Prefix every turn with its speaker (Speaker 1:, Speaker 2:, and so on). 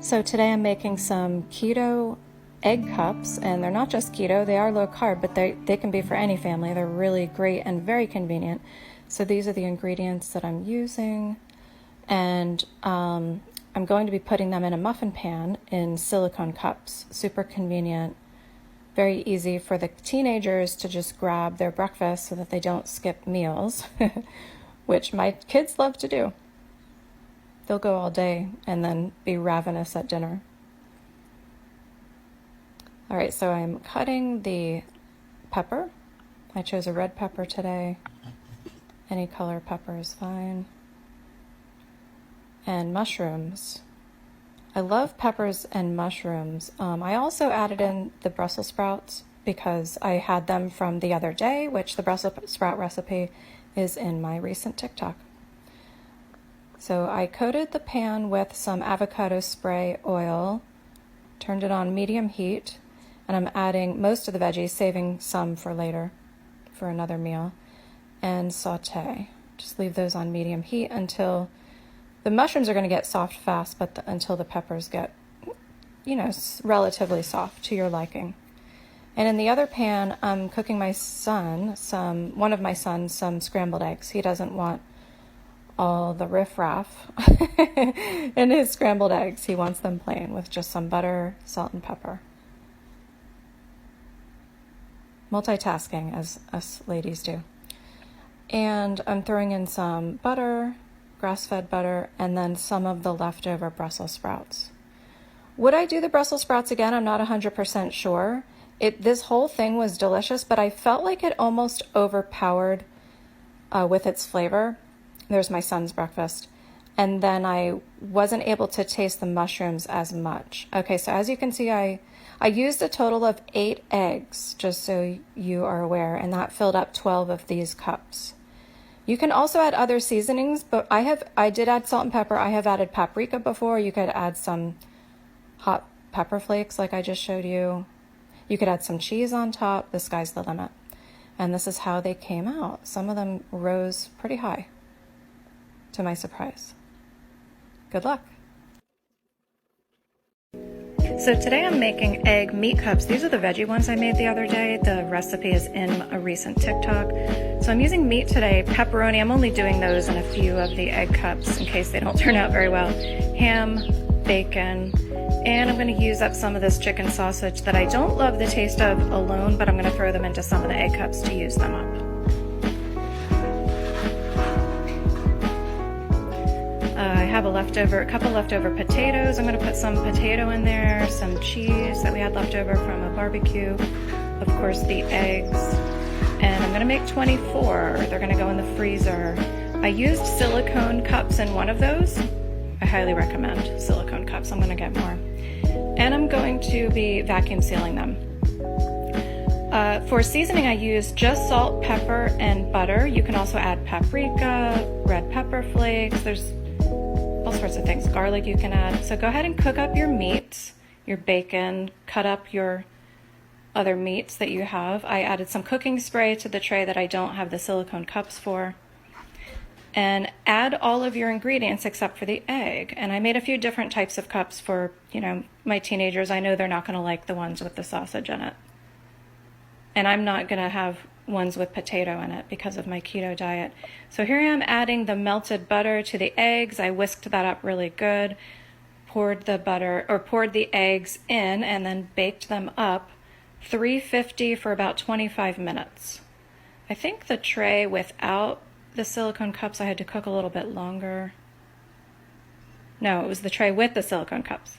Speaker 1: So today I'm making some keto egg cups, and they're not just keto, they are low carb, but they can be for any family. They're really great and very convenient. So these are the ingredients that I'm using, and I'm going to be putting them in a muffin pan in silicone cups. Super convenient, very easy for the teenagers to just grab their breakfast so that they don't skip meals, which my kids love to do. They'll go all day and then be ravenous at dinner. All right, so I'm cutting the pepper. I chose a red pepper today. Any color pepper is fine. And mushrooms. I love peppers and mushrooms. I also added in the Brussels sprouts because I had them from the other day, which the Brussels sprout recipe is in my recent TikTok. So I coated the pan with some avocado spray oil, turned it on medium heat, and I'm adding most of the veggies, saving some for later, for another meal, and saute. Just leave those on medium heat until the mushrooms are going to get soft fast, but until the peppers get, relatively soft to your liking. And in the other pan, I'm cooking my son one of my sons some scrambled eggs. He doesn't want all the riffraff in his scrambled eggs. He wants them plain with just some butter, salt, and pepper. Multitasking, as us ladies do. And I'm throwing in some butter, grass-fed butter, and then some of the leftover Brussels sprouts. Would I do the Brussels sprouts again? I'm not 100% sure. This whole thing was delicious, but I felt like it almost overpowered with its flavor. There's my son's breakfast. And then I wasn't able to taste the mushrooms as much. Okay, so as you can see, I used a total of 8 eggs, just so you are aware, and that filled up 12 of these cups. You can also add other seasonings, but I did add salt and pepper. I have added paprika before. You could add some hot pepper flakes like I just showed you. You could add some cheese on top. The sky's the limit. And this is how they came out. Some of them rose pretty high, to my surprise. Good luck. So today I'm making egg meat cups. These are the veggie ones I made the other day. The recipe is in a recent TikTok. So I'm using meat today, pepperoni. I'm only doing those in a few of the egg cups in case they don't turn out very well. Ham, bacon, and I'm going to use up some of this chicken sausage that I don't love the taste of alone, but I'm going to throw them into some of the egg cups to use them up. I have a couple leftover potatoes. I'm going to put some potato in there, some cheese that we had leftover from a barbecue, of course the eggs, and I'm going to make 24. They're going to go in the freezer. I used silicone cups in one of those. I highly recommend silicone cups. I'm going to get more. And I'm going to be vacuum sealing them. For seasoning, I use just salt, pepper, and butter. You can also add paprika, red pepper flakes. There's all sorts of things. Garlic you can add. So go ahead and cook up your meats, your bacon, cut up your other meats that you have. I added some cooking spray to the tray that I don't have the silicone cups for. And add all of your ingredients except for the egg. And I made a few different types of cups for, my teenagers. I know they're not going to like the ones with the sausage in it. And I'm not going to have ones with potato in it because of my keto diet. So here I am adding the melted butter to the eggs. I whisked that up really good, poured the eggs in, and then baked them up 350 for about 25 minutes. I think the tray without the silicone cups I had to cook a little bit longer. No, it was the tray with the silicone cups.